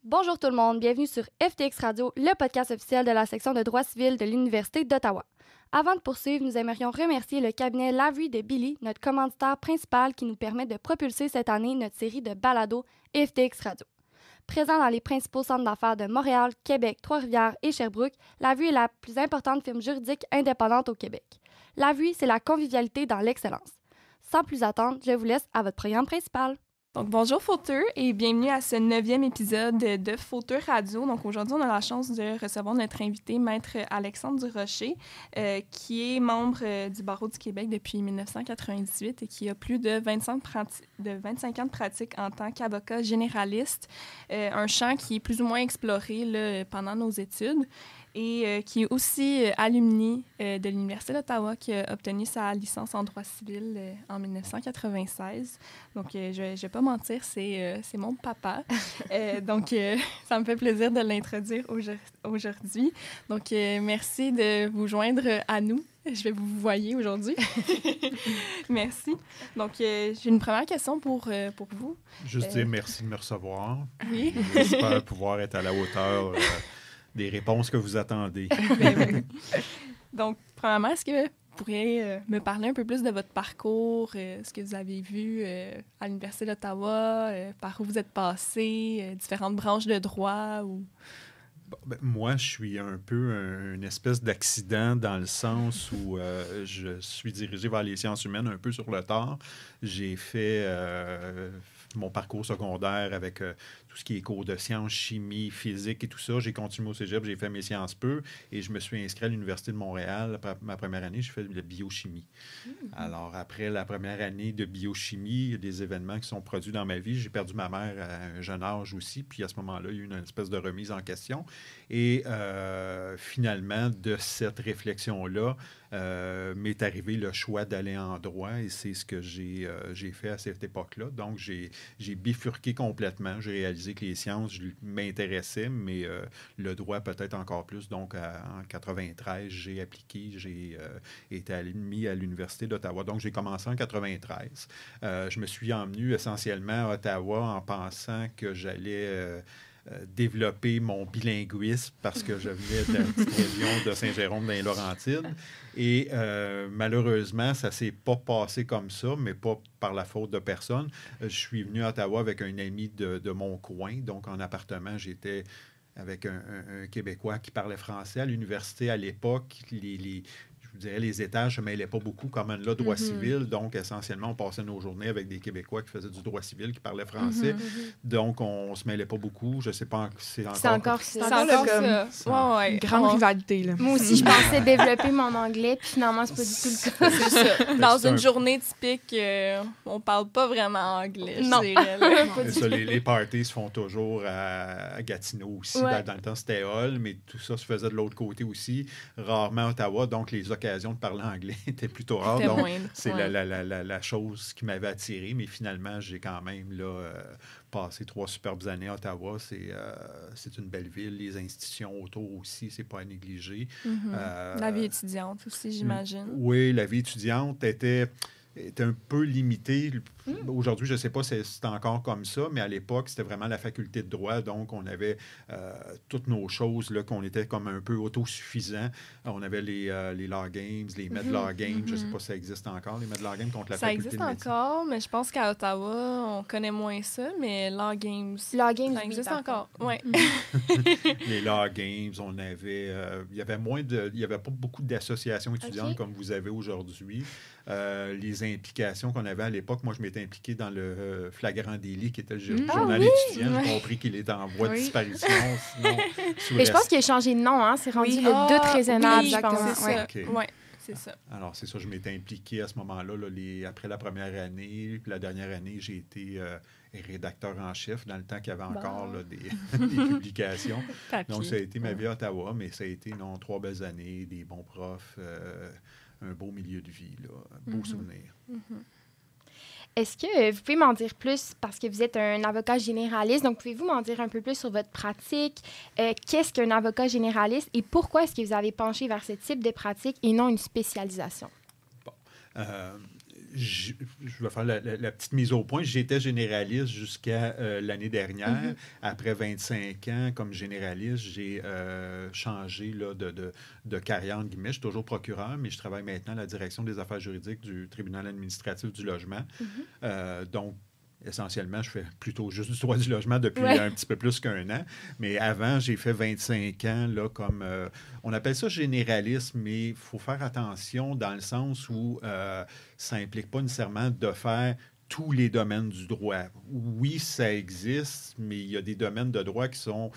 Bonjour tout le monde, bienvenue sur FTX Radio, le podcast officiel de la section de droit civil de l'Université d'Ottawa. Avant de poursuivre, nous aimerions remercier le cabinet Lavery de Billy, notre commanditaire principal qui nous permet de propulser cette année notre série de balados FTX Radio. Présent dans les principaux centres d'affaires de Montréal, Québec, Trois-Rivières et Sherbrooke, Lavery est la plus importante firme juridique indépendante au Québec. Lavery, c'est la convivialité dans l'excellence. Sans plus attendre, je vous laisse à votre programme principal. Donc, bonjour fauteurs et bienvenue à ce 9e épisode de Fauteurs Radio. Donc, aujourd'hui, on a la chance de recevoir notre invité, Maître Alexandre Durocher, qui est membre du Barreau du Québec depuis 1998 et qui a plus de 25 ans de pratique en tant qu'avocat généraliste, un champ qui est plus ou moins exploré là, pendant nos études. Et qui est aussi alumni de l'Université d'Ottawa, qui a obtenu sa licence en droit civil en 1996. Donc, je ne vais pas mentir, c'est mon papa. Donc, ça me fait plaisir de l'introduire aujourd'hui. Donc, merci de vous joindre à nous. Je vais vous voyer aujourd'hui. Merci. Donc, j'ai une première question pour vous. Juste dire merci de me recevoir. Oui. J'espère pouvoir être à la hauteur des réponses que vous attendez. Donc, premièrement, est-ce que vous pourriez me parler un peu plus de votre parcours, ce que vous avez vu à l'Université d'Ottawa, par où vous êtes passé, différentes branches de droit ou... Moi, je suis un peu une espèce d'accident dans le sens où je suis dirigé vers les sciences humaines un peu sur le tard. J'ai fait mon parcours secondaire avec tout ce qui est cours de sciences, chimie, physique et tout ça. J'ai continué au cégep, j'ai fait mes sciences peu et je me suis inscrit à l'Université de Montréal. Après ma première année, j'ai fait de la biochimie. Alors, après la première année de biochimie, il y a des événements qui sont produits dans ma vie. J'ai perdu ma mère à un jeune âge aussi, puis à ce moment-là, il y a eu une espèce de remise en question. Et finalement, de cette réflexion-là, m'est arrivé le choix d'aller en droit et c'est ce que j'ai fait à cette époque-là. Donc, j'ai bifurqué complètement. J'ai réalisé que les sciences m'intéressaient, mais le droit peut-être encore plus. Donc, en 93, j'ai appliqué, j'ai été admis à l'Université d'Ottawa. Donc, j'ai commencé en 93. Je me suis emmené essentiellement à Ottawa en pensant que j'allais... développer mon bilinguisme parce que je venais de la petite région de Saint-Jérôme dans les Laurentides. Et malheureusement, ça ne s'est pas passé comme ça, mais pas par la faute de personne. Je suis venu à Ottawa avec un ami de mon coin. Donc, en appartement, j'étais avec un Québécois qui parlait français. À l'université, à l'époque, je dirais, les étages ne se mêlaient pas beaucoup, comme là, droit civil. Donc, essentiellement, on passait nos journées avec des Québécois qui faisaient du droit civil, qui parlaient français. Donc, on ne se mêlait pas beaucoup. Je ne sais pas, c'est encore comme ça. Une grande rivalité. Là. Moi aussi, je pensais développer mon anglais, puis finalement, c'est pas du tout le cas. C'est ça. Dans une journée typique, on parle pas vraiment anglais, non. je dirais. Ça, les parties se font toujours à Gatineau aussi. Ouais. Dans le temps, c'était Hall, mais tout ça se faisait de l'autre côté aussi. Rarement à Ottawa, donc les occasions de parler anglais étaient plutôt rares. Donc, moindre, c'est la chose qui m'avait attiré, mais finalement, j'ai quand même passé 3 superbes années à Ottawa. C'est une belle ville. Les institutions autour aussi, c'est pas à négliger. La vie étudiante aussi, j'imagine. Oui, la vie étudiante était un peu limitée. Aujourd'hui, je ne sais pas si c'est encore comme ça, mais à l'époque, c'était vraiment la faculté de droit. Donc, on avait toutes nos choses, là, qu'on était comme un peu autosuffisant. On avait les Law Games, les Med-Law Games. Je ne sais pas si ça existe encore, les Med-Law Games contre la faculté de médecine. Ça existe encore, mais je pense qu'à Ottawa, on connaît moins ça, mais Law Games, ça existe encore. Ouais. Les Law Games, on avait... il y avait pas beaucoup d'associations étudiantes comme vous avez aujourd'hui. Les implications qu'on avait à l'époque, moi, je m'étais impliqué dans le flagrant délit qui était le journal étudiant. J'ai compris qu'il était en voie de disparition. Sinon, mais je pense qu'il a changé de nom. Hein? C'est rendu le doute raisonnable, je pense. C'est ça. Okay. Ouais. C'est ça. Alors, c'est ça, je m'étais impliqué à ce moment-là. Après la première année, puis la dernière année, j'ai été rédacteur en chef dans le temps qu'il y avait encore des publications. Donc, ça a été ma vie à Ottawa, mais ça a été 3 belles années, des bons profs, un beau milieu de vie, un beau souvenir. Est-ce que vous pouvez m'en dire plus, parce que vous êtes un avocat généraliste, donc pouvez-vous m'en dire un peu plus sur votre pratique? Qu'est-ce qu'un avocat généraliste et pourquoi est-ce que vous avez penché vers ce type de pratique et non une spécialisation? Bon. je vais faire la petite mise au point. J'étais généraliste jusqu'à l'année dernière. Après 25 ans comme généraliste, j'ai changé là, de carrière, entre guillemets. Je suis toujours procureur, mais je travaille maintenant à la direction des affaires juridiques du tribunal administratif du logement. Donc, essentiellement, je fais plutôt juste du droit du logement depuis un petit peu plus qu'un an. Mais avant, j'ai fait 25 ans là, comme... on appelle ça généraliste, mais il faut faire attention dans le sens où ça n'implique pas nécessairement de faire tous les domaines du droit. Oui, ça existe, mais il y a des domaines de droit qui sont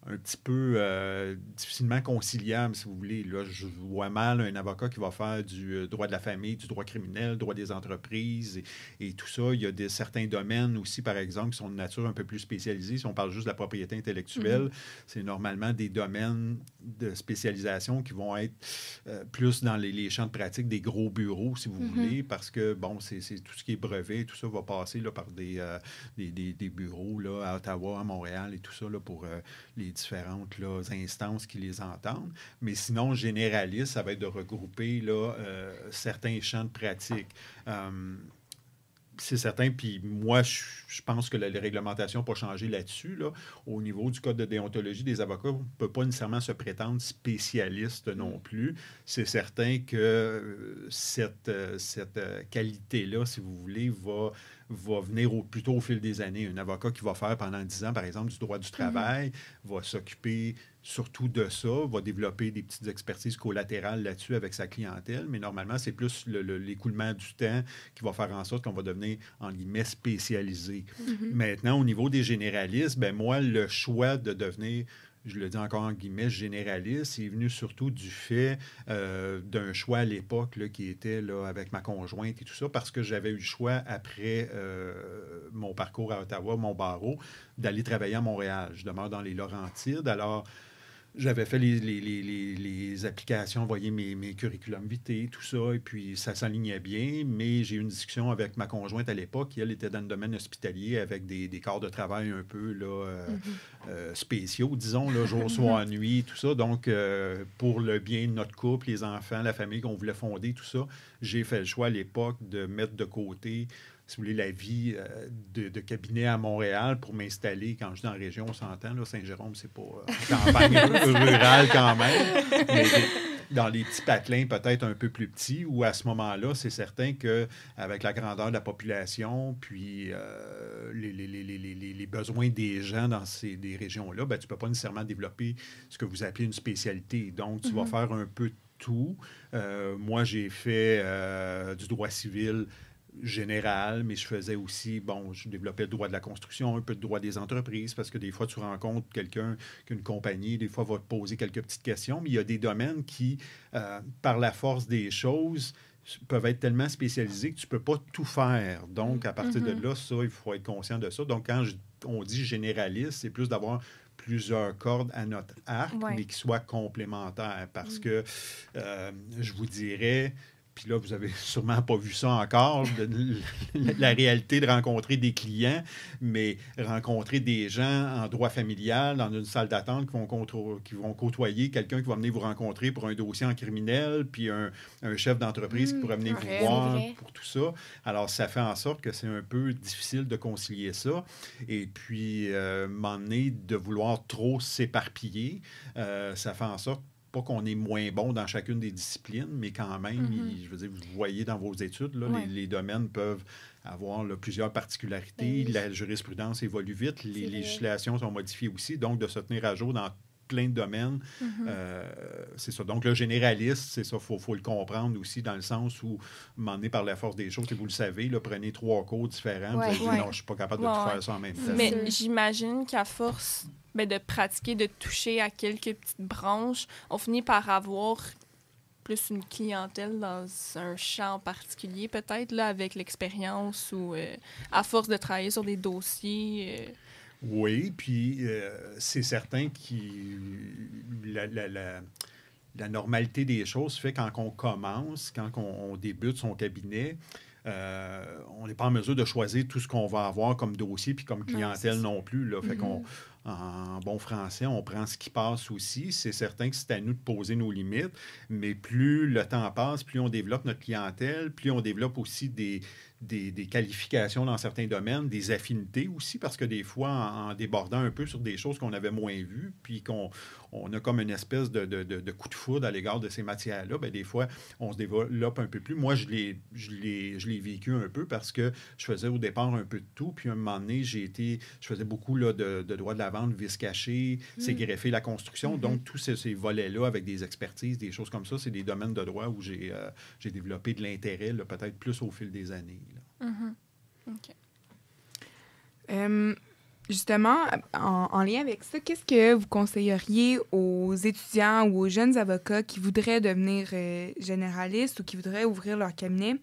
un petit peu difficilement conciliable, si vous voulez. Là, je vois mal un avocat qui va faire du droit de la famille, du droit criminel, droit des entreprises et tout ça. Il y a certains domaines aussi, par exemple, qui sont de nature un peu plus spécialisée. Si on parle juste de la propriété intellectuelle, c'est normalement des domaines de spécialisation qui vont être plus dans les champs de pratique des gros bureaux, si vous voulez, parce que, bon, c'est tout ce qui est brevet, tout ça va passer là, par des bureaux là, à Ottawa, à Montréal et tout ça là, pour les différentes là, instances qui les entendent. Mais sinon, généraliste, ça va être de regrouper là, certains champs de pratique. C'est certain, puis moi, je pense que la réglementation n'a pas changé là-dessus. Là. Au niveau du code de déontologie des avocats, on ne peut pas nécessairement se prétendre spécialiste non plus. C'est certain que cette qualité-là, si vous voulez, va venir plutôt au fil des années. Un avocat qui va faire pendant 10 ans, par exemple, du droit du travail, va s'occuper surtout de ça, va développer des petites expertises collatérales là-dessus avec sa clientèle, mais normalement, c'est plus l'écoulement du temps qui va faire en sorte qu'on va devenir, en guillemets, spécialisé. Maintenant, au niveau des généralistes, ben moi, le choix de devenir, je le dis encore en guillemets, généraliste, est venu surtout du fait d'un choix à l'époque là, qui était là, avec ma conjointe et tout ça, parce que j'avais eu le choix, après mon parcours à Ottawa, mon barreau, d'aller travailler à Montréal. Je demeure dans les Laurentides, alors j'avais fait les applications, envoyé mes curriculum vitae, tout ça, et puis ça s'alignait bien, mais j'ai eu une discussion avec ma conjointe à l'époque, qui, elle, était dans le domaine hospitalier avec des corps de travail un peu là, spéciaux, disons, là, jour, soir, nuit, tout ça. Donc, pour le bien de notre couple, les enfants, la famille qu'on voulait fonder, tout ça, j'ai fait le choix à l'époque de mettre de côté, si vous voulez, la vie de cabinet à Montréal pour m'installer. Quand je suis dans la région, on s'entend, là, Saint-Jérôme, c'est pas campagne rurale quand même, mais dans les petits patelins peut-être un peu plus petits, où à ce moment-là, c'est certain qu'avec la grandeur de la population, puis les besoins des gens dans des régions-là, ben, tu ne peux pas nécessairement développer ce que vous appelez une spécialité. Donc, tu vas faire un peu tout. Moi, j'ai fait du droit civil général, mais je faisais aussi, bon, je développais le droit de la construction, un peu de droit des entreprises, parce que des fois, tu rencontres quelqu'un qu'une compagnie, des fois, va te poser quelques petites questions, mais il y a des domaines qui, par la force des choses, peuvent être tellement spécialisés que tu ne peux pas tout faire. Donc, à partir de là, ça, il faut être conscient de ça. Donc, quand on dit généraliste, c'est plus d'avoir plusieurs cordes à notre arc, mais qui soient complémentaires, parce que, je vous dirais... Puis là, vous n'avez sûrement pas vu ça encore, la réalité de rencontrer des clients, mais rencontrer des gens en droit familial, dans une salle d'attente, qui vont côtoyer quelqu'un qui va venir vous rencontrer pour un dossier en criminel, puis un chef d'entreprise qui pourrait venir vous voir pour tout ça. Alors, ça fait en sorte que c'est un peu difficile de concilier ça. Et puis, m'emmener de vouloir trop s'éparpiller, ça fait en sorte pas qu'on est moins bon dans chacune des disciplines, mais quand même, je veux dire, vous voyez dans vos études, là, les domaines peuvent avoir là, plusieurs particularités. La jurisprudence évolue vite, les législations sont modifiées aussi, donc de se tenir à jour dans plein de domaines, c'est ça. Donc, le généraliste, c'est ça, faut le comprendre aussi dans le sens où, m'emmener par la force des choses, et vous le savez, là, prenez 3 cours différents, vous allez dire, non, je ne suis pas capable de tout faire ça en même temps. Mais j'imagine qu'à force de pratiquer, de toucher à quelques petites branches, on finit par avoir plus une clientèle dans un champ particulier, peut-être, là, avec l'expérience ou à force de travailler sur des dossiers. Oui, puis c'est certain que la normalité des choses fait quand on commence, quand on débute son cabinet, on n'est pas en mesure de choisir tout ce qu'on va avoir comme dossier puis comme clientèle non plus. Là. Fait qu'on, en bon français, on prend ce qui passe aussi. C'est certain que c'est à nous de poser nos limites, mais plus le temps passe, plus on développe notre clientèle, plus on développe aussi des qualifications dans certains domaines, des affinités aussi, parce que des fois, en débordant un peu sur des choses qu'on avait moins vues, puis qu'on a comme une espèce de coup de foudre à l'égard de ces matières-là, bien, des fois, on se développe un peu plus. Moi, je l'ai vécu un peu parce que je faisais au départ un peu de tout, puis à un moment donné, je faisais beaucoup là, de droit de la vente, vice caché, greffé la construction. Donc, tous ces volets-là, avec des expertises, des choses comme ça, c'est des domaines de droit où j'ai développé de l'intérêt, là, peut-être plus au fil des années. OK. Justement, en lien avec ça, qu'est-ce que vous conseilleriez aux étudiants ou aux jeunes avocats qui voudraient devenir généralistes ou qui voudraient ouvrir leur cabinet?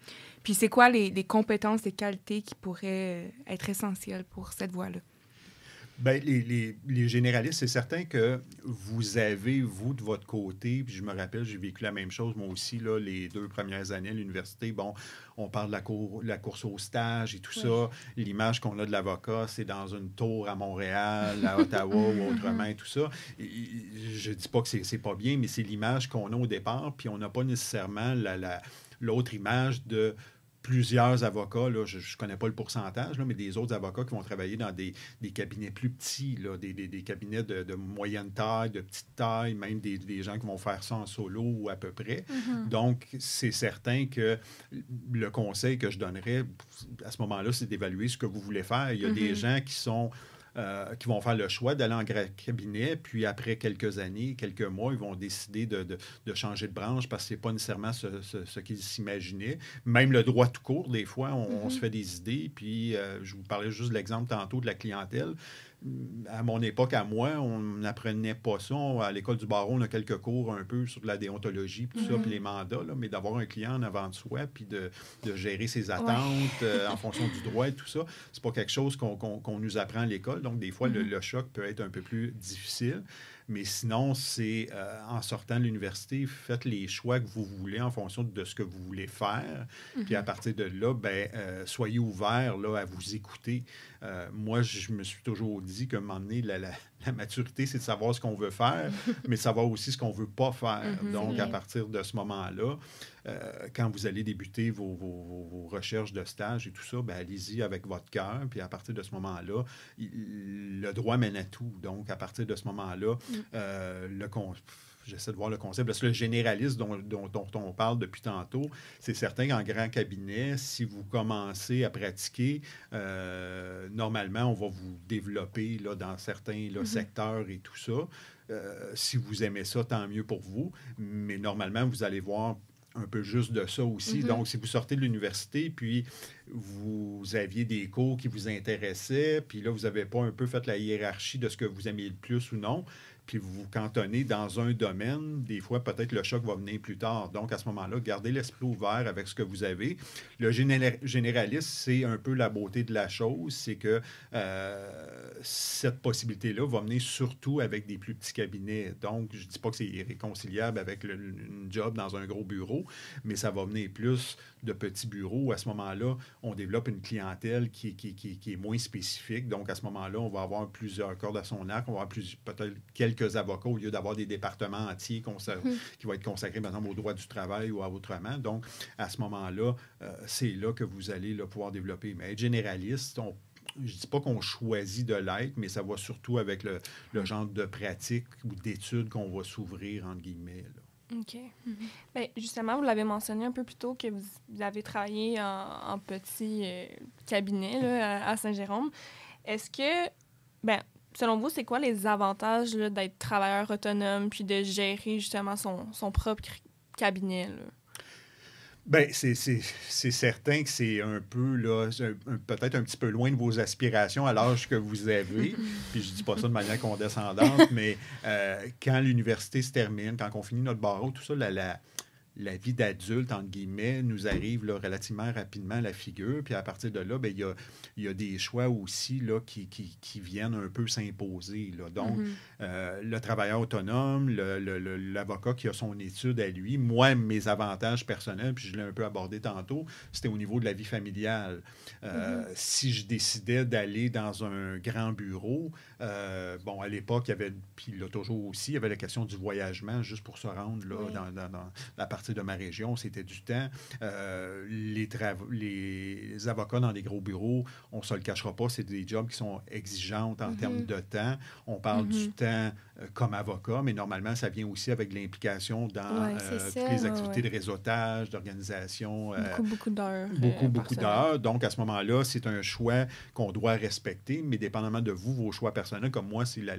Puis c'est quoi les compétences, les qualités qui pourraient être essentielles pour cette voie-là? Bien, les généralistes, c'est certain que vous avez, vous, de votre côté, puis je me rappelle, j'ai vécu la même chose, moi aussi, là, les 2 premières années à l'université. Bon, on parle de la course au stage et tout ça. L'image qu'on a de l'avocat, c'est dans une tour à Montréal, à Ottawa ou autrement et tout ça. Et je ne dis pas que c'est pas bien, mais c'est l'image qu'on a au départ, puis on n'a pas nécessairement l'autre image de plusieurs avocats, là, je ne connais pas le pourcentage, là, mais des autres avocats qui vont travailler dans des cabinets plus petits, là, des cabinets de moyenne taille, de petite taille, même des gens qui vont faire ça en solo ou à peu près. Donc, c'est certain que le conseil que je donnerais à ce moment-là, c'est d'évaluer ce que vous voulez faire. Il y a des gens qui vont faire le choix d'aller en cabinet, puis après quelques années, quelques mois, ils vont décider de changer de branche parce que ce n'est pas nécessairement ce qu'ils s'imaginaient. Même le droit tout court, des fois, on se fait des idées, puis je vous parlais juste de l'exemple tantôt de la clientèle. À mon époque, à moi, on n'apprenait pas ça. À l'école du barreau, on a quelques cours un peu sur de la déontologie, puis tout ça, puis les mandats, là, mais d'avoir un client en avant de soi, puis de gérer ses attentes en fonction du droit et tout ça, c'est pas quelque chose qu'on nous apprend à l'école. Donc, des fois, le choc peut être un peu plus difficile. Mais sinon, c'est en sortant de l'université, faites les choix que vous voulez en fonction de ce que vous voulez faire. Puis à partir de là, soyez ouverts là, à vous écouter. Moi, je me suis toujours dit qu'à un moment donné, la maturité, c'est de savoir ce qu'on veut faire, mais savoir aussi ce qu'on ne veut pas faire. Donc, à partir de ce moment-là, quand vous allez débuter vos recherches de stage et tout ça, allez-y avec votre cœur. Puis à partir de ce moment-là, le droit mène à tout. Donc, à partir de ce moment-là, j'essaie de voir le concept. Parce que le généraliste dont on parle depuis tantôt, c'est certain qu'en grand cabinet, si vous commencez à pratiquer, normalement, on va vous développer là, dans certains secteurs et tout ça. Si vous aimez ça, tant mieux pour vous. Mais normalement, vous allez voir un peu juste de ça aussi. Donc, si vous sortez de l'université, puis vous aviez des cours qui vous intéressaient, puis là, vous n'avez pas un peu fait la hiérarchie de ce que vous aimiez le plus ou non, puis vous vous cantonnez dans un domaine, des fois, peut-être le choc va venir plus tard. Donc, à ce moment-là, gardez l'esprit ouvert avec ce que vous avez. Le généraliste, c'est un peu la beauté de la chose, c'est que cette possibilité-là va venir surtout avec des plus petits cabinets. Donc, je ne dis pas que c'est réconciliable avec une job dans un gros bureau, mais ça va venir plus de petits bureaux. À ce moment-là, on développe une clientèle qui est moins spécifique. Donc, à ce moment-là, on va avoir plusieurs cordes à son arc. On va avoir peut-être quelques avocats au lieu d'avoir des départements entiers qui vont être consacrés, par exemple, au droit du travail ou à autrement. Donc, à ce moment-là, c'est là que vous allez là, pouvoir développer. Mais être généraliste, je ne dis pas qu'on choisit de l'être, mais ça va surtout avec le genre de pratique ou d'études qu'on va s'ouvrir, entre guillemets, là. OK. Bien, justement, vous l'avez mentionné un peu plus tôt que vous avez travaillé en petit cabinet là, à Saint-Jérôme. Est-ce que, selon vous, c'est quoi les avantages là, d'être travailleur autonome puis de gérer justement son propre cabinet, là? Bien, c'est certain que c'est un peu, là, peut-être un petit peu loin de vos aspirations à l'âge que vous avez. Puis je dis pas ça de manière condescendante, mais quand l'université se termine, quand on finit notre barreau, tout ça, la vie d'adulte, entre guillemets, nous arrive là, relativement rapidement à la figure. Puis à partir de là, bien, il y a des choix aussi là, qui viennent un peu s'imposer. Là. Donc, le travailleur autonome, l'avocat qui a son étude à lui, moi, mes avantages personnels, puis je l'ai un peu abordé tantôt, c'était au niveau de la vie familiale. Si je décidais d'aller dans un grand bureau, bon, à l'époque, il y avait, puis là toujours aussi, il y avait la question du voyagement, juste pour se rendre là, dans la partie de ma région, c'était du temps. Les avocats dans des gros bureaux, on ne se le cachera pas, c'est des jobs qui sont exigeants en termes de temps. On parle du temps comme avocat, mais normalement, ça vient aussi avec l'implication dans toutes les activités de réseautage, d'organisation. Beaucoup d'heures. Beaucoup d'heures. Donc, à ce moment-là, c'est un choix qu'on doit respecter, mais dépendamment de vous, vos choix personnels, comme moi, c'est la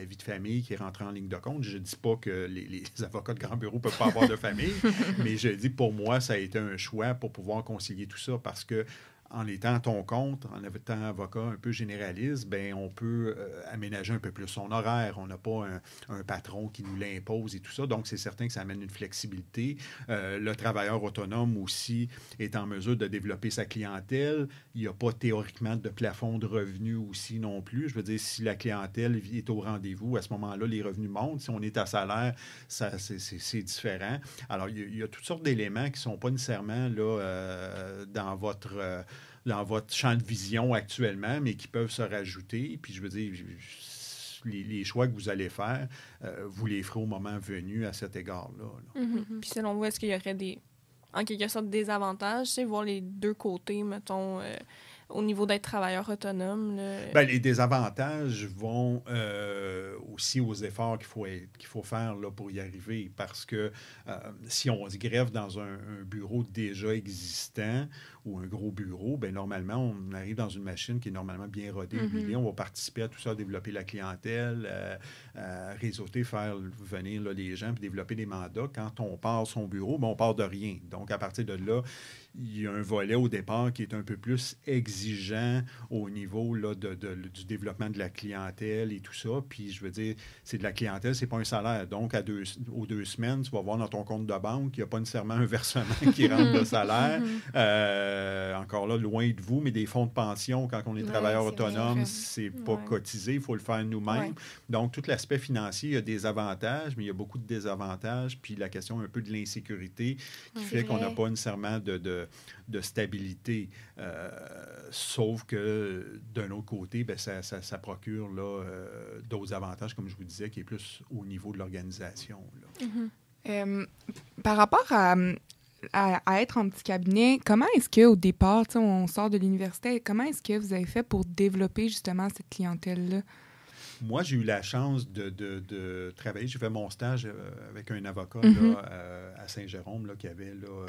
vie de famille qui rentre en ligne de compte. Je ne dis pas que les avocats de grands bureaux ne peuvent pas avoir de famille, mais je dis pour moi, ça a été un choix pour pouvoir concilier tout ça parce que en étant à ton compte, en étant avocat un peu généraliste, ben on peut aménager un peu plus son horaire. On n'a pas un patron qui nous l'impose et tout ça. Donc, c'est certain que ça amène une flexibilité. Le travailleur autonome aussi est en mesure de développer sa clientèle. Il n'y a pas théoriquement de plafond de revenus aussi non plus. Je veux dire, si la clientèle est au rendez-vous, à ce moment-là, les revenus montent. Si on est à salaire, c'est différent. Alors, il y a toutes sortes d'éléments qui ne sont pas nécessairement là, dans votre champ de vision actuellement, mais qui peuvent se rajouter. Puis, je veux dire, les choix que vous allez faire, vous les ferez au moment venu à cet égard-là. Là. Puis, selon vous, est-ce qu'il y aurait en quelque sorte, des avantages, c'est voir les deux côtés, mettons, au niveau d'être travailleur autonome? Bien, les désavantages vont aussi aux efforts qu'il faut faire là, pour y arriver. Parce que si on se greffe dans un bureau déjà existant ou un gros bureau, bien, normalement, on arrive dans une machine qui est normalement bien rodée, huilée. On va participer à tout ça, développer la clientèle, réseauter, faire venir là, les gens, puis développer des mandats. Quand on part son bureau, bien, on part de rien. Donc, à partir de là, il y a un volet au départ qui est un peu plus exigeant au niveau là, du développement de la clientèle et tout ça. Puis, je veux dire, c'est de la clientèle, c'est pas un salaire. Donc, aux 2 semaines, tu vas voir dans ton compte de banque, il n'y a pas nécessairement un versement qui rentre de salaire. Encore là, loin de vous, mais des fonds de pension, quand on est travailleur autonome, c'est pas cotisé, il faut le faire nous-mêmes. Donc, tout l'aspect financier, il y a des avantages, mais il y a beaucoup de désavantages. Puis, la question un peu de l'insécurité qui fait qu'on n'a pas nécessairement de stabilité. Sauf que, d'un autre côté, bien, ça procure là, d'autres avantages, comme je vous disais, qui est plus au niveau de l'organisation. Là. Par rapport à être en petit cabinet, comment est-ce qu'au départ, on sort de l'université, comment est-ce que vous avez fait pour développer justement cette clientèle-là? Moi, j'ai eu la chance de travailler. J'ai fait mon stage avec un avocat là, à Saint-Jérôme là, qui avait là,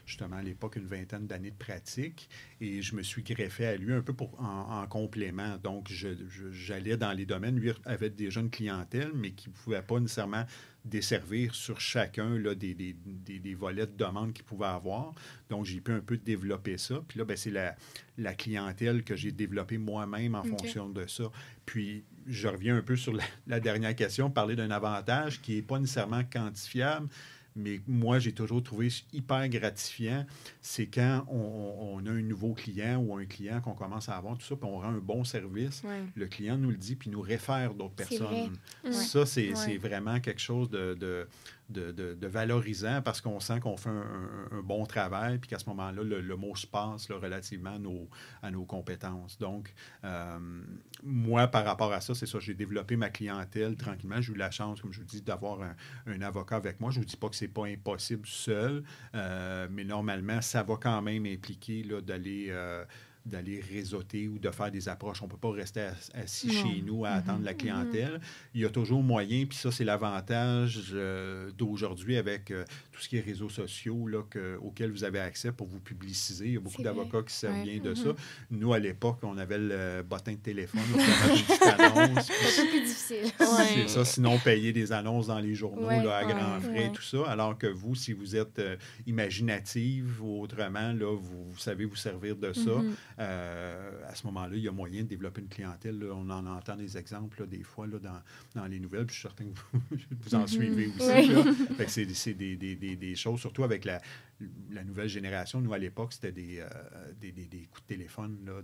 justement à l'époque une 20aine d'années de pratique. Et je me suis greffé à lui un peu en complément. Donc, j'allais dans les domaines. Lui avait déjà une clientèle, mais qui ne pouvait pas nécessairement desservir sur chacun là, des volets de demande qu'il pouvait avoir. Donc, j'ai pu un peu développer ça. Puis là, bien, c'est la clientèle que j'ai développée moi-même en fonction de ça. Puis, je reviens un peu sur la dernière question, parler d'un avantage qui n'est pas nécessairement quantifiable, mais moi, j'ai toujours trouvé hyper gratifiant, c'est quand on a un nouveau client ou un client qu'on commence à avoir, tout ça, puis on rend un bon service, le client nous le dit, puis nous réfère d'autres personnes. Ça, c'est vraiment quelque chose de valorisant parce qu'on sent qu'on fait un bon travail puis qu'à ce moment-là, le mot se passe là, relativement à nos compétences. Donc, moi, par rapport à ça, c'est ça, j'ai développé ma clientèle tranquillement. J'ai eu la chance, comme je vous dis, d'avoir un avocat avec moi. Je ne vous dis pas que c'est pas impossible seul, mais normalement, ça va quand même impliquer là, d'aller réseauter ou de faire des approches. On ne peut pas rester assis chez nous à attendre la clientèle. Il y a toujours moyen, puis ça, c'est l'avantage d'aujourd'hui avec tout ce qui est réseaux sociaux là, auxquels vous avez accès pour vous publiciser. Il y a beaucoup d'avocats qui savent bien de ça. Nous, à l'époque, on avait le bottin de téléphone pour faire une petite annonce. C'est un peu plus difficile. C'est ça, sinon payer des annonces dans les journaux là, à grands frais et tout ça. Alors que vous, si vous êtes imaginative ou autrement, là, vous savez vous servir de ça. À ce moment-là, il y a moyen de développer une clientèle. Là. On en entend des exemples là, des fois là, dans les nouvelles. Puis je suis certain que vous en suivez aussi. Oui. Là. Fait que c'est des choses, surtout avec la nouvelle génération. Nous, à l'époque, c'était des coups de téléphone là,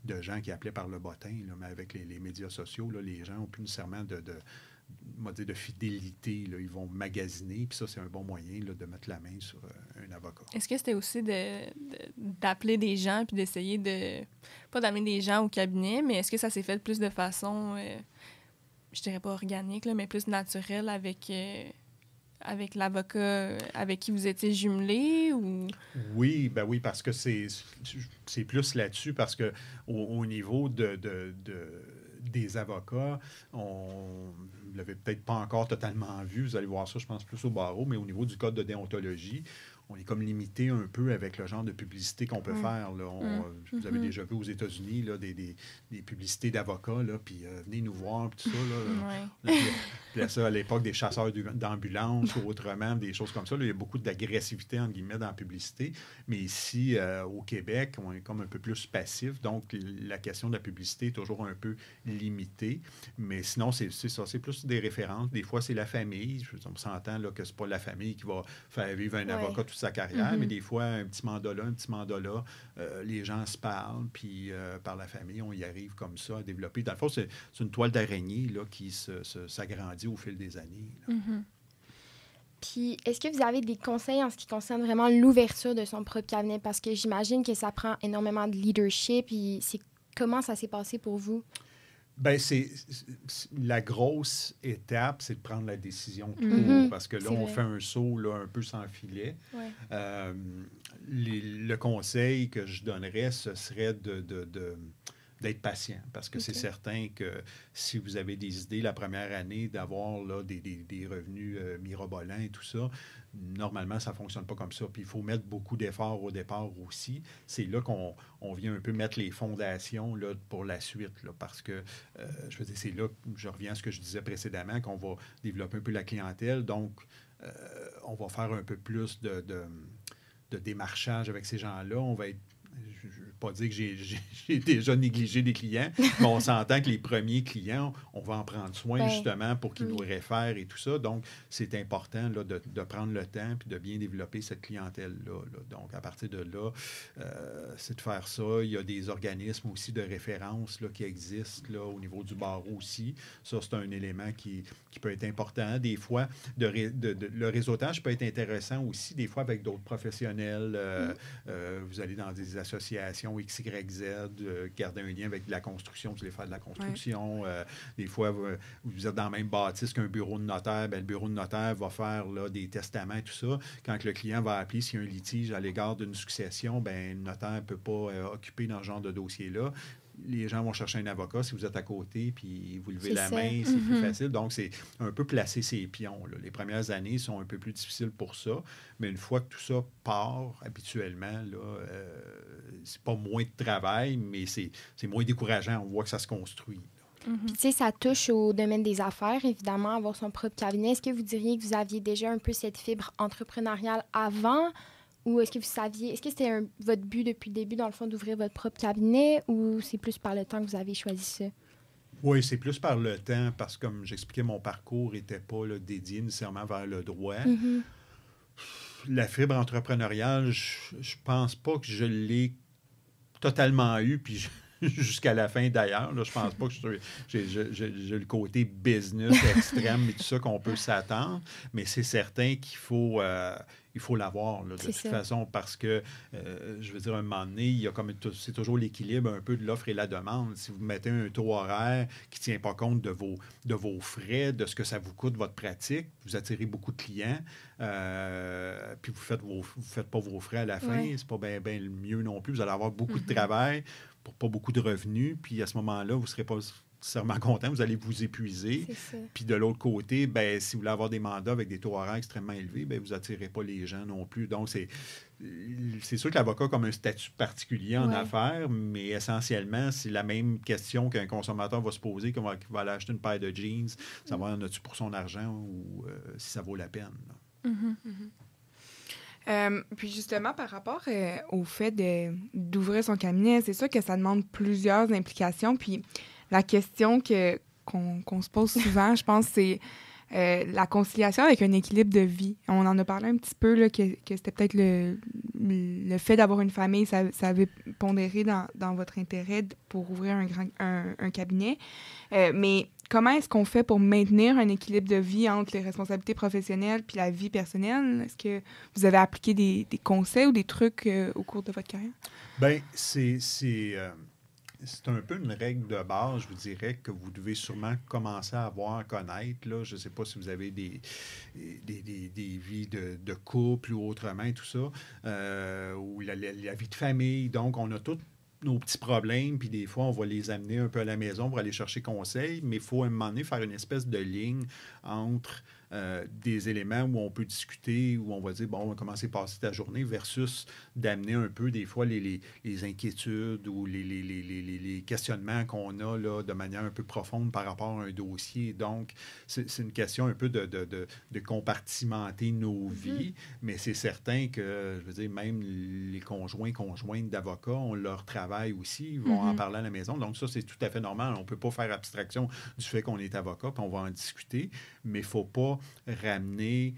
de gens qui appelaient par le bottin. Là, mais avec les médias sociaux, là, les gens n'ont plus nécessairement de fidélité. Là. Ils vont magasiner. Puis ça, c'est un bon moyen là, de mettre la main sur un avocat. Est-ce que c'était aussi d'appeler des gens puis d'essayer de... Pas d'amener des gens au cabinet, mais est-ce que ça s'est fait plus de façon, je dirais pas organique, là, mais plus naturelle avec l'avocat avec qui vous étiez jumelés ou... Oui, ben oui, parce que c'est plus là-dessus, parce que au niveau des avocats, vous ne l'avez peut-être pas encore totalement vu, vous allez voir ça, je pense, plus au barreau, mais au niveau du code de déontologie, on est comme limité un peu avec le genre de publicité qu'on peut faire. Là. Vous avez déjà vu aux États-Unis là, des publicités d'avocats, là, puis venez nous voir, puis tout ça. Là, puis ça, à l'époque, des chasseurs d'ambulances ou autrement, des choses comme ça. Là, il y a beaucoup d'agressivité, entre guillemets, dans la publicité. Mais ici, au Québec, on est comme un peu plus passif. Donc, la question de la publicité est toujours un peu limitée. Mais sinon, c'est ça. C'est plus des références. Des fois, c'est la famille. On s'entend là, que c'est pas la famille qui va faire vivre un avocat toute sa carrière, mais des fois, un petit mandat là, les gens se parlent, puis par la famille, on y arrive comme ça à développer. Dans le fond, c'est une toile d'araignée là, qui s'agrandit au fil des années. Puis, est-ce que vous avez des conseils en ce qui concerne vraiment l'ouverture de son propre cabinet? Parce que j'imagine que ça prend énormément de leadership. Et comment ça s'est passé pour vous? Bien, la grosse étape, c'est de prendre la décision tout court, parce que là, on fait un saut là, un peu sans filet. Ouais. Le conseil que je donnerais, ce serait d'être patient, parce que c'est certain que si vous avez des idées la première année, d'avoir là, des revenus mirobolants et tout ça, normalement, ça ne fonctionne pas comme ça. Puis il faut mettre beaucoup d'efforts au départ aussi. C'est là qu'on vient un peu mettre les fondations là, pour la suite, là, parce que, je veux dire, c'est là que je reviens à ce que je disais précédemment, qu'on va développer un peu la clientèle. Donc, on va faire un peu plus de démarchage avec ces gens-là. On va être... Je ne veux pas dire que j'ai déjà négligé des clients, mais on s'entend que les premiers clients, on va en prendre soin justement pour qu'ils nous réfèrent et tout ça. Donc, c'est important là, de prendre le temps puis de bien développer cette clientèle-là. Là. Donc, à partir de là, c'est de faire ça. Il y a des organismes aussi de référence là, qui existent là, au niveau du barreau aussi. Ça, c'est un élément qui peut être important. Des fois, le réseautage peut être intéressant aussi, des fois avec d'autres professionnels. Vous allez dans des associations XYZ, garder un lien avec de la construction, vous allez faire de la construction. Des fois, vous êtes dans le même bâtisse qu'un bureau de notaire. Bien, le bureau de notaire va faire là, des testaments et tout ça. Quand le client va appeler s'il y a un litige à l'égard d'une succession, bien, le notaire ne peut pas occuper dans ce genre de dossier-là. Les gens vont chercher un avocat si vous êtes à côté, puis vous levez la main, c'est plus facile. Donc, c'est un peu placer ses pions. Là. Les premières années sont un peu plus difficiles pour ça, mais une fois que tout ça part, habituellement, là, c'est pas moins de travail, mais c'est moins décourageant. On voit que ça se construit. Puis, tu sais, ça touche au domaine des affaires, évidemment, avoir son propre cabinet. Est-ce que vous diriez que vous aviez déjà un peu cette fibre entrepreneuriale avant? Ou est-ce que vous saviez, est-ce que c'était votre but depuis le début, dans le fond, d'ouvrir votre propre cabinet, ou c'est plus par le temps que vous avez choisi ça? Oui, c'est plus par le temps, parce que, comme j'expliquais, mon parcours n'était pas là, dédié nécessairement vers le droit. La fibre entrepreneuriale, je pense pas que je l'ai totalement eue, puis jusqu'à la fin d'ailleurs. Là, je pense pas que j'ai le côté business extrême et tout ça qu'on peut s'attendre, mais c'est certain qu'il faut l'avoir là, de toute façon, parce que, je veux dire, à un moment donné, il y a c'est toujours l'équilibre un peu de l'offre et la demande. Si vous mettez un taux horaire qui ne tient pas compte de vos frais, de ce que ça vous coûte votre pratique, vous attirez beaucoup de clients, puis vous faites pas vos frais à la fin, c'est pas bien le mieux non plus. Vous allez avoir beaucoup de travail pour pas beaucoup de revenus, puis à ce moment-là, vous ne serez pas nécessairement content, vous allez vous épuiser. Puis de l'autre côté, ben, si vous voulez avoir des mandats avec des taux horaires extrêmement élevés, ben, vous n'attirez pas les gens non plus. Donc, c'est sûr que l'avocat a comme un statut particulier en affaires, mais essentiellement, c'est la même question qu'un consommateur va se poser quand il va aller acheter une paire de jeans, savoir en as-tu pour son argent ou si ça vaut la peine. Puis justement, par rapport au fait d'ouvrir son cabinet, c'est sûr que ça demande plusieurs implications. Puis la question qu'on se pose souvent, je pense, c'est la conciliation avec un équilibre de vie. On en a parlé un petit peu, là, que c'était peut-être le fait d'avoir une famille, ça avait pondéré dans votre intérêt pour ouvrir un cabinet. Mais comment est-ce qu'on fait pour maintenir un équilibre de vie entre les responsabilités professionnelles puis la vie personnelle? Est-ce que vous avez appliqué des conseils ou des trucs au cours de votre carrière? Bien, c'est un peu une règle de base, je vous dirais, que vous devez sûrement commencer à avoir, à connaître. Là. Je ne sais pas si vous avez des vies de couple ou autrement, et tout ça, ou la vie de famille. Donc, on a tous nos petits problèmes, puis des fois, on va les amener un peu à la maison pour aller chercher conseil, mais il faut à un moment donné faire une espèce de ligne entre des éléments où on peut discuter, où on va dire, bon, comment s'est passée ta journée, versus d'amener un peu, des fois, les inquiétudes ou les questionnements qu'on a là, de manière un peu profonde par rapport à un dossier. Donc, c'est une question un peu de compartimenter nos vies, mais c'est certain que, je veux dire, même les conjointes d'avocats, on leur travail aussi, ils vont en parler à la maison. Donc, ça, c'est tout à fait normal. On ne peut pas faire abstraction du fait qu'on est avocat, puis on va en discuter, mais il ne faut pas ramener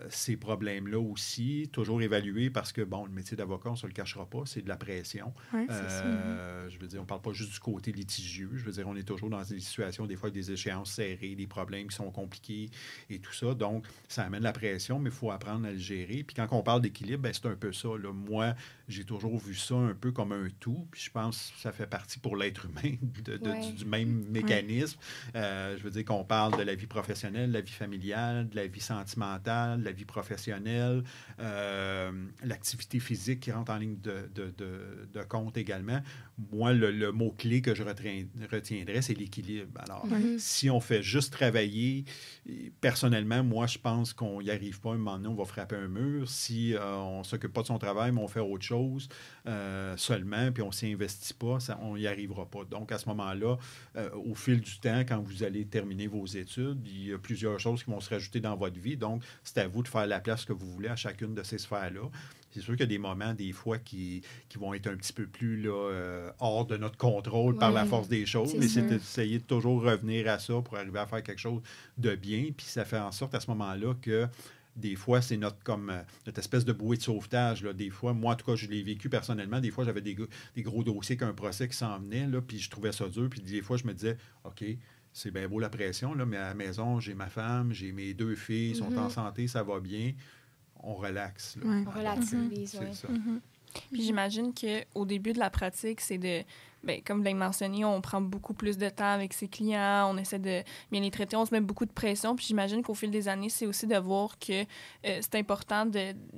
ces problèmes-là aussi, toujours évaluer parce que, bon, le métier d'avocat, on ne se le cachera pas, c'est de la pression. Oui, c'est ça. Je veux dire, on ne parle pas juste du côté litigieux. Je veux dire, on est toujours dans des situations, des fois, avec des échéances serrées, des problèmes qui sont compliqués et tout ça. Donc, ça amène la pression, mais il faut apprendre à le gérer. Puis quand on parle d'équilibre, ben, c'est un peu ça. Là. Moi, j'ai toujours vu ça un peu comme un tout. Puis je pense que ça fait partie pour l'être humain du même mécanisme. Je veux dire qu'on parle de la vie professionnelle, de la vie familiale, de la vie sentimentale, de la vie professionnelle, l'activité physique qui rentre en ligne de compte également. Moi, le mot-clé que je retiendrai, c'est l'équilibre. Alors, si on fait juste travailler, personnellement, moi, je pense qu'on n'y arrive pas. Un moment donné, on va frapper un mur. Si on ne s'occupe pas de son travail, mais on fait autre chose seulement, puis on ne s'y investit pas, on n'y arrivera pas. Donc, à ce moment-là, au fil du temps, quand vous allez terminer vos études, il y a plusieurs choses qui vont se rajouter dans votre vie. Donc, c'est à vous de faire la place que vous voulez à chacune de ces sphères-là. C'est sûr qu'il y a des moments, des fois, qui vont être un petit peu plus là, hors de notre contrôle par la force des choses, mais c'est d'essayer de toujours revenir à ça pour arriver à faire quelque chose de bien. Puis ça fait en sorte à ce moment-là que des fois, c'est notre espèce de bouée de sauvetage. Là. Des fois, moi, en tout cas, je l'ai vécu personnellement. Des fois, j'avais des gros dossiers qu'un procès qui s'en venait, là, puis je trouvais ça dur. Puis des fois, je me disais, OK, c'est bien beau la pression, là, mais à la maison, j'ai ma femme, j'ai mes 2 filles, ils sont en santé, ça va bien. On relaxe. Là. On relativise, c'est ça. Puis j'imagine qu'au début de la pratique, c'est de... Bien, comme vous l'avez mentionné, on prend beaucoup plus de temps avec ses clients, on essaie de bien les traiter, on se met beaucoup de pression. Puis j'imagine qu'au fil des années, c'est aussi de voir que c'est important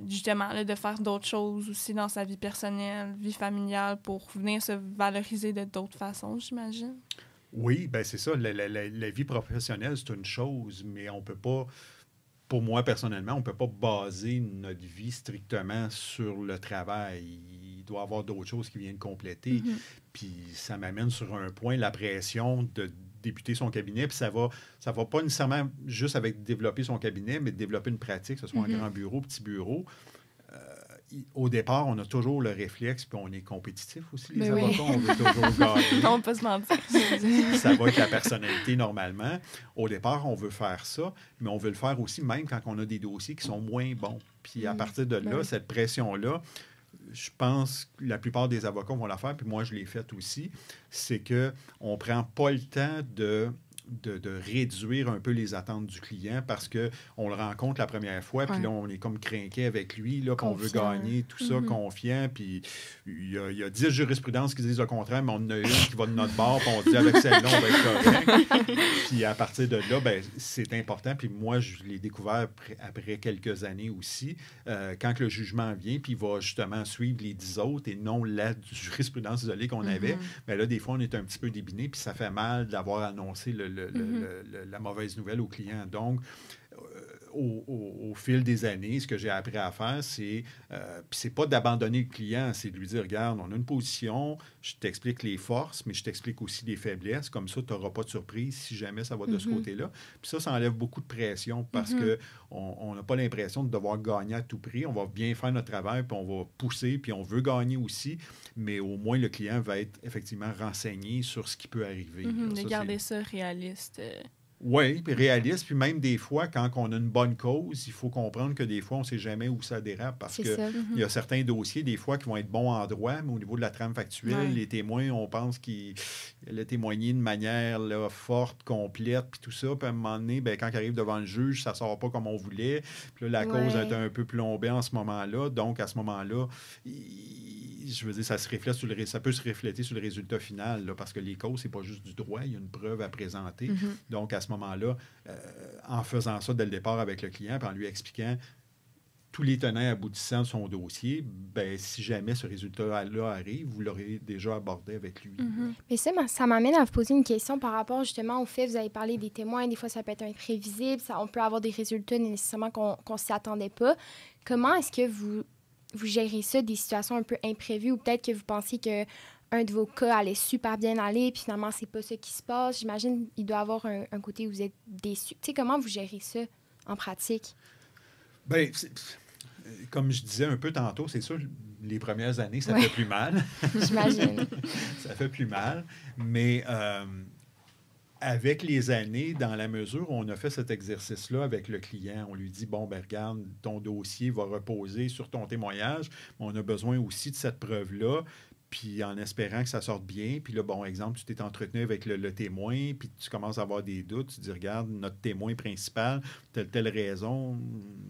justement là, de faire d'autres choses aussi dans sa vie personnelle, vie familiale, pour venir se valoriser de d'autres façons, j'imagine. Oui, bien c'est ça. La vie professionnelle, c'est une chose, mais on ne peut pas... Pour moi, personnellement, on ne peut pas baser notre vie strictement sur le travail. Il doit y avoir d'autres choses qui viennent compléter. Puis ça m'amène sur un point, la pression de débuter son cabinet. Puis ça va pas nécessairement juste avec développer son cabinet, mais de développer une pratique, que ce soit un grand bureau, petit bureau. Au départ, on a toujours le réflexe, puis on est compétitif aussi, les avocats, on veut toujours gagner. On ne peut pas se mentir. Ça va être la personnalité normalement. Au départ, on veut faire ça, mais on veut le faire aussi même quand on a des dossiers qui sont moins bons. Puis à partir de là, cette pression-là, je pense que la plupart des avocats vont la faire, puis moi, je l'ai faite aussi, c'est qu'on ne prend pas le temps de réduire un peu les attentes du client parce qu'on le rencontre la première fois, puis là, on est comme crinqué avec lui, là, qu'on veut gagner, tout ça, confiant, puis il y a 10 jurisprudences qui disent le contraire, mais on en a une qui va de notre bord, puis on dit avec celle-là, on va être correct. Puis à partir de là, ben, c'est important, puis moi, je l'ai découvert après quelques années aussi, quand le jugement vient, puis il va justement suivre les 10 autres et non la jurisprudence isolée qu'on avait, mais là, des fois, on est un petit peu débiné, puis ça fait mal d'avoir annoncé la mauvaise nouvelle au client. Donc, au fil des années, ce que j'ai appris à faire, puis c'est pas d'abandonner le client, c'est de lui dire, regarde, on a une position, je t'explique les forces, mais je t'explique aussi les faiblesses. Comme ça, tu n'auras pas de surprise si jamais ça va de ce côté-là. Puis ça enlève beaucoup de pression parce qu'on n'a pas l'impression de devoir gagner à tout prix. On va bien faire notre travail, puis on va pousser, puis on veut gagner aussi, mais au moins le client va être effectivement renseigné sur ce qui peut arriver. De garder ça réaliste. Oui, puis réaliste. Puis même des fois, quand on a une bonne cause, il faut comprendre que des fois, on ne sait jamais où ça dérape parce qu'il y a certains dossiers, des fois, qui vont être bons en droit, mais au niveau de la trame factuelle, les témoins, on pense qu'il a témoigné de manière là, forte, complète, puis tout ça. Puis à un moment donné, bien, quand il arrive devant le juge, ça ne sort pas comme on voulait. Puis là, la cause est un peu plombée en ce moment-là. Donc, à ce moment-là, je veux dire, ça peut se refléter sur le résultat final, là, parce que les causes, c'est pas juste du droit, il y a une preuve à présenter. Donc, à ce moment-là, en faisant ça dès le départ avec le client, puis en lui expliquant tous les tenants et aboutissants de son dossier, ben, si jamais ce résultat-là arrive, vous l'aurez déjà abordé avec lui. Mais ça m'amène à vous poser une question par rapport justement au fait, vous avez parlé des témoins, des fois ça peut être imprévisible, on peut avoir des résultats nécessairement qu'on ne s'y attendait pas. Comment est-ce que vous gérez ça, des situations un peu imprévues, ou peut-être que vous pensiez que un de vos cas allait super bien aller, puis finalement, c'est pas ça qui se passe. J'imagine qu'il doit y avoir un côté où vous êtes déçu. Tu sais, comment vous gérez ça en pratique? Bien, comme je disais un peu tantôt, c'est sûr, les premières années, ça fait plus mal. J'imagine. Ça fait plus mal, mais avec les années, dans la mesure où on a fait cet exercice-là avec le client, on lui dit, bon, ben regarde, ton dossier va reposer sur ton témoignage, mais on a besoin aussi de cette preuve-là, puis en espérant que ça sorte bien. Puis là, bon, exemple, tu t'es entretenu avec le témoin, puis tu commences à avoir des doutes. Tu dis, regarde, notre témoin principal, telle raison,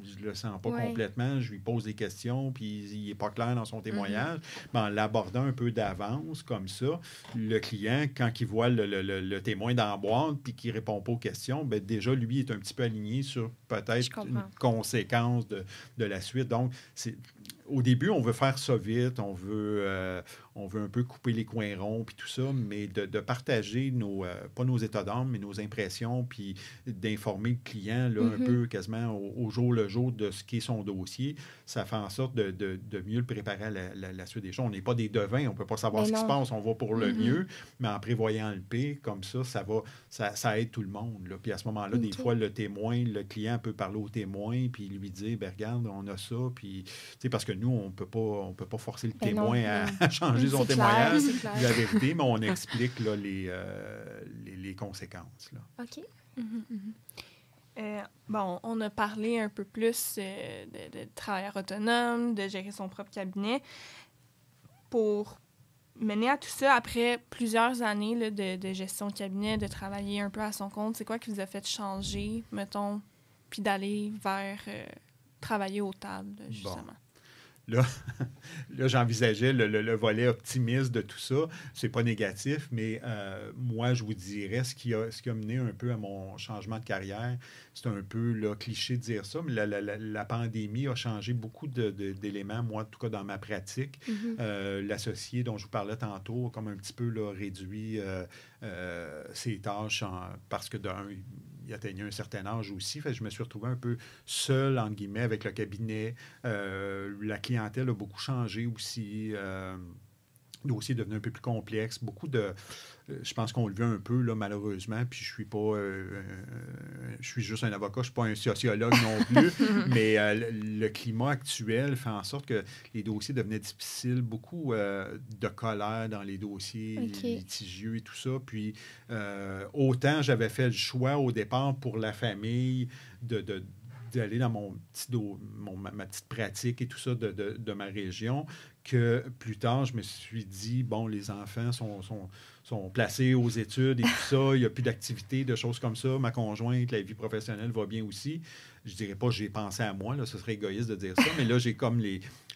je le sens pas complètement. Je lui pose des questions, puis il n'est pas clair dans son témoignage. Mais en l'abordant un peu d'avance, comme ça, le client, quand il voit le témoin dans la boîte, puis qu'il ne répond pas aux questions, bien, déjà, lui, est un petit peu aligné sur peut-être une conséquence de la suite. Donc, au début, on veut faire ça vite, on veut un peu couper les coins ronds, puis tout ça, mais de partager pas nos états d'âme, mais nos impressions, puis d'informer le client là, un peu quasiment au jour le jour de ce qu'est son dossier, ça fait en sorte de mieux le préparer à la suite des choses. On n'est pas des devins, on ne peut pas savoir ce qui se passe, on va pour le mieux, mais en prévoyant le pire, comme ça aide tout le monde. Là. Puis à ce moment-là, des fois, le client peut parler au témoin, puis lui dire, ben regarde, on a ça, puis parce que nous, on peut pas forcer le témoin à changer son témoignage, la vérité, mais on explique là, les conséquences. Là. OK. Bon, on a parlé un peu plus de travailleur autonome, de gérer son propre cabinet. Pour mener à tout ça, après plusieurs années là, de gestion de cabinet, de travailler un peu à son compte, c'est quoi qui vous a fait changer, mettons, puis d'aller vers travailler au tables, justement? Bon. Là, j'envisageais le volet optimiste de tout ça. C'est pas négatif, mais moi, je vous dirais ce qui a mené un peu à mon changement de carrière. C'est un peu là, cliché de dire ça, mais la pandémie a changé beaucoup d'éléments, moi, en tout cas dans ma pratique. L'associé dont je vous parlais tantôt a comme un petit peu là, réduit ses tâches parce que d'un, il atteignait un certain âge aussi. Fait que je me suis retrouvé un peu seul, entre guillemets, avec le cabinet. La clientèle a beaucoup changé aussi. Le dossier est devenu un peu plus complexe. Beaucoup de... je pense qu'on le vit un peu, là, malheureusement, puis je suis pas... je suis juste un avocat, je ne suis pas un sociologue non plus, mais le climat actuel fait en sorte que les dossiers devenaient difficiles, beaucoup de colère dans les dossiers litigieux et tout ça. Puis autant j'avais fait le choix au départ pour la famille d'aller dans ma petite pratique et tout ça de ma région, que plus tard, je me suis dit, bon, les enfants sont placés aux études et tout ça, il n'y a plus d'activité, de choses comme ça, ma conjointe, la vie professionnelle va bien aussi. Je dirais pas que j'ai pensé à moi, là, ce serait égoïste de dire ça, mais là, j'ai comme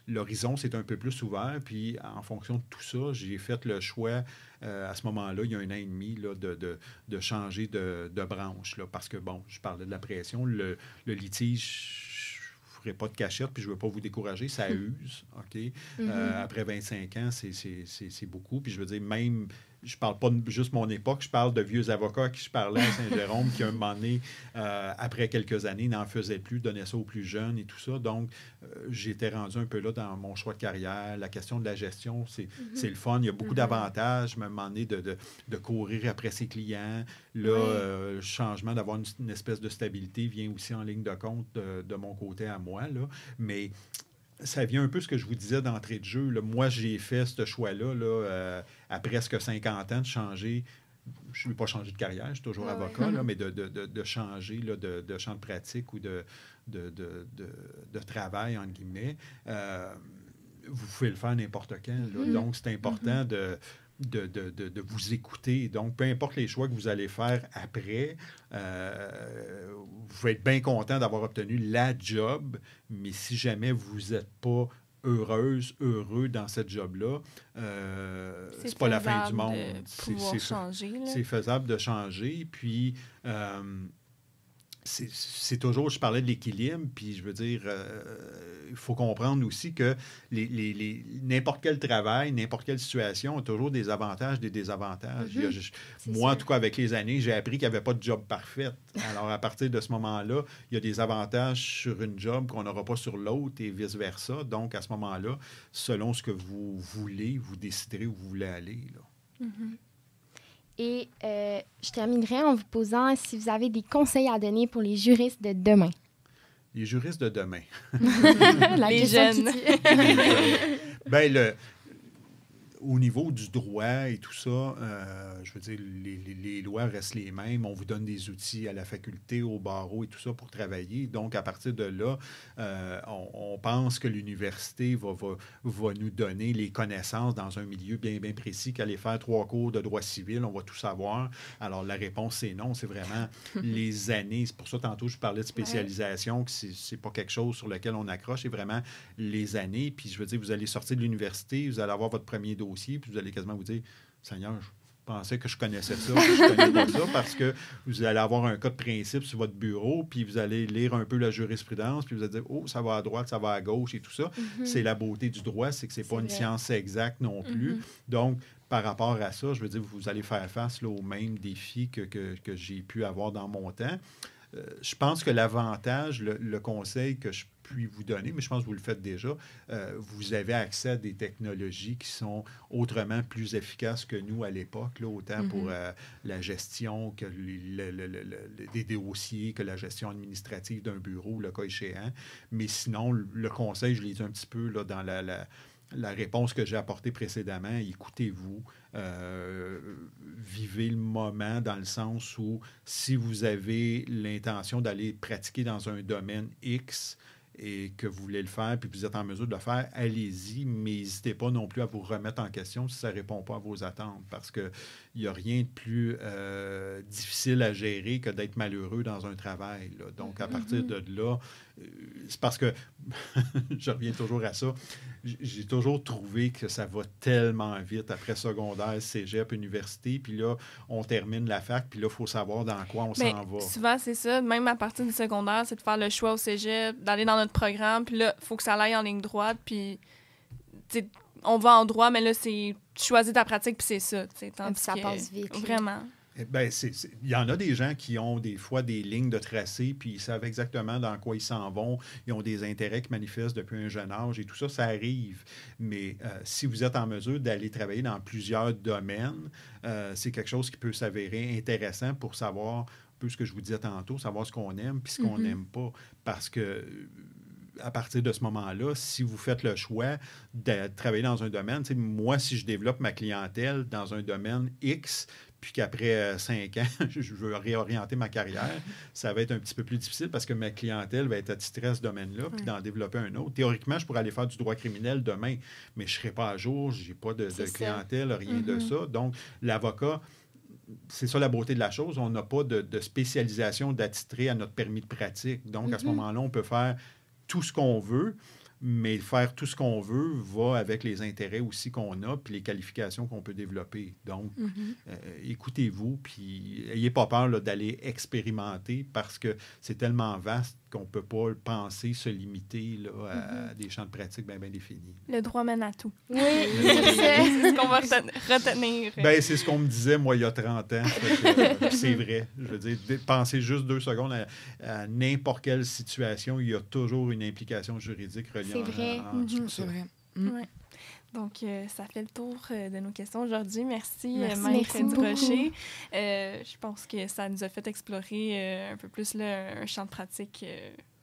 l'horizon s'est un peu plus ouvert, puis en fonction de tout ça, j'ai fait le choix à ce moment-là, il y a 1 an et demi, là, de changer de branche, là, parce que, bon, je parlais de la pression, le litige, je ne ferai pas de cachette, puis je ne veux pas vous décourager, ça use, OK? Après 25 ans, c'est beaucoup, puis je veux dire, même, je parle pas de juste mon époque, je parle de vieux avocats à qui je parlais à Saint-Jérôme, qui, à un moment donné, après quelques années, n'en faisaient plus, donnaient ça aux plus jeunes et tout ça. Donc, j'étais rendu un peu là dans mon choix de carrière. La question de la gestion, c'est le fun. Il y a beaucoup d'avantages, à un moment donné, de courir après ses clients. Là, le changement d'avoir une espèce de stabilité vient aussi en ligne de compte de mon côté à moi. Là. Mais ça vient un peu ce que je vous disais d'entrée de jeu. Là. Moi, j'ai fait ce choix-là à presque 50 ans de changer. Je ne vais pas changer de carrière, je suis toujours avocat, là, mais de changer là, de champ de pratique ou de travail, entre guillemets. Vous pouvez le faire n'importe quand. Là. Donc, c'est important de vous écouter. Donc, peu importe les choix que vous allez faire après, vous pouvez être bien content d'avoir obtenu la job, mais si jamais vous n'êtes pas heureux dans cette job-là, c'est pas la fin du monde. C'est faisable de changer. Puis, c'est toujours, je parlais de l'équilibre, puis je veux dire, il faut comprendre aussi que n'importe quel travail, n'importe quelle situation a toujours des avantages, des désavantages. Moi, en tout cas, avec les années, j'ai appris qu'il n'y avait pas de job parfait. Alors, à partir de ce moment-là, il y a des avantages sur une job qu'on n'aura pas sur l'autre et vice-versa. Donc, à ce moment-là, selon ce que vous voulez, vous déciderez où vous voulez aller. Là. Et je terminerai en vous posant si vous avez des conseils à donner pour les juristes de demain. Les juristes de demain. Les jeunes. Bien, au niveau du droit et tout ça, je veux dire, les lois restent les mêmes. On vous donne des outils à la faculté, au barreau et tout ça pour travailler. Donc, à partir de là, on pense que l'université va nous donner les connaissances dans un milieu bien, bien précis, qu'aller faire 3 cours de droit civil, on va tout savoir. Alors, la réponse, c'est non. C'est vraiment les années. C'est pour ça, tantôt, je parlais de spécialisation, que c'est pas quelque chose sur lequel on accroche. C'est vraiment les années. Puis, je veux dire, vous allez sortir de l'université, vous allez avoir votre premier dossier, puis vous allez quasiment vous dire, Seigneur, je pensais que je connaissais ça, que je connais pas ça, parce que vous allez avoir un cas de principe sur votre bureau, puis vous allez lire un peu la jurisprudence, puis vous allez dire, oh, ça va à droite, ça va à gauche et tout ça. C'est la beauté du droit, c'est que c'est pas une science exacte non plus. Donc, par rapport à ça, je veux dire, vous allez faire face là, aux mêmes défis que j'ai pu avoir dans mon temps. Je pense que l'avantage, le conseil que je puis vous donner, mais je pense que vous le faites déjà, vous avez accès à des technologies qui sont autrement plus efficaces que nous à l'époque, là, autant pour la gestion que des dossiers, que la gestion administrative d'un bureau, le cas échéant. Mais sinon, le conseil, je l'ai dit un petit peu là, dans la réponse que j'ai apportée précédemment, écoutez-vous, vivez le moment dans le sens où si vous avez l'intention d'aller pratiquer dans un domaine X et que vous voulez le faire, puis vous êtes en mesure de le faire, allez-y, mais n'hésitez pas non plus à vous remettre en question si ça ne répond pas à vos attentes, parce qu'il n'y a rien de plus difficile à gérer que d'être malheureux dans un travail. Là. Donc, à partir de là, c'est parce que, je reviens toujours à ça, j'ai toujours trouvé que ça va tellement vite après secondaire, cégep, université, puis là, on termine la fac, puis là, il faut savoir dans quoi on s'en va. Souvent, c'est ça. Même à partir du secondaire, c'est de faire le choix au cégep, d'aller dans notre programme, puis là, il faut que ça aille en ligne droite, puis on va en droit, mais là, c'est tu choisis ta pratique, puis c'est ça. Puis ça passe vite. Vraiment. Bien, il y en a des gens qui ont des fois des lignes de tracé, puis ils savent exactement dans quoi ils s'en vont. Ils ont des intérêts qui manifestent depuis un jeune âge et tout ça, ça arrive. Mais si vous êtes en mesure d'aller travailler dans plusieurs domaines, c'est quelque chose qui peut s'avérer intéressant pour savoir un peu ce que je vous disais tantôt, savoir ce qu'on aime puis ce qu'on n'aime pas. Parce que à partir de ce moment-là, si vous faites le choix de travailler dans un domaine, moi, si je développe ma clientèle dans un domaine X, puis qu'après 5 ans, je veux réorienter ma carrière, ça va être un petit peu plus difficile parce que ma clientèle va être attitrée à ce domaine-là, puis d'en développer un autre. Théoriquement, je pourrais aller faire du droit criminel demain, mais je ne serai pas à jour, je n'ai pas de clientèle, rien de ça. Donc, l'avocat, c'est ça la beauté de la chose, on n'a pas de spécialisation d'attitré à notre permis de pratique. Donc, à ce moment-là, on peut faire tout ce qu'on veut. Mais faire tout ce qu'on veut va avec les intérêts aussi qu'on a puis les qualifications qu'on peut développer. Donc, écoutez-vous, puis n'ayez pas peur là, d'aller expérimenter parce que c'est tellement vaste qu'on ne peut pas penser se limiter là, à des champs de pratique bien définis. Le droit mène à tout. Oui, C'est ce qu'on va retenir. Ben, c'est ce qu'on me disait, moi, il y a 30 ans. C'est vrai. Je veux dire, pensez juste 2 secondes à n'importe quelle situation, il y a toujours une implication juridique reliée C'est vrai. tout C'est ça. vrai. Ouais. Donc, ça fait le tour de nos questions aujourd'hui. Merci, Merci Maître beaucoup. Durocher. Je pense que ça nous a fait explorer un peu plus là, un champ de pratique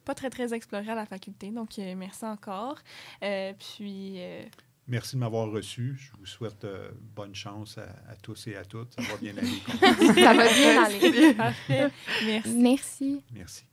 pas très, très exploré à la faculté. Donc, merci encore. Merci de m'avoir reçu. Je vous souhaite bonne chance à tous et à toutes. Ça va bien aller. Ça va bien aller. Parfait. Merci. Merci. Merci.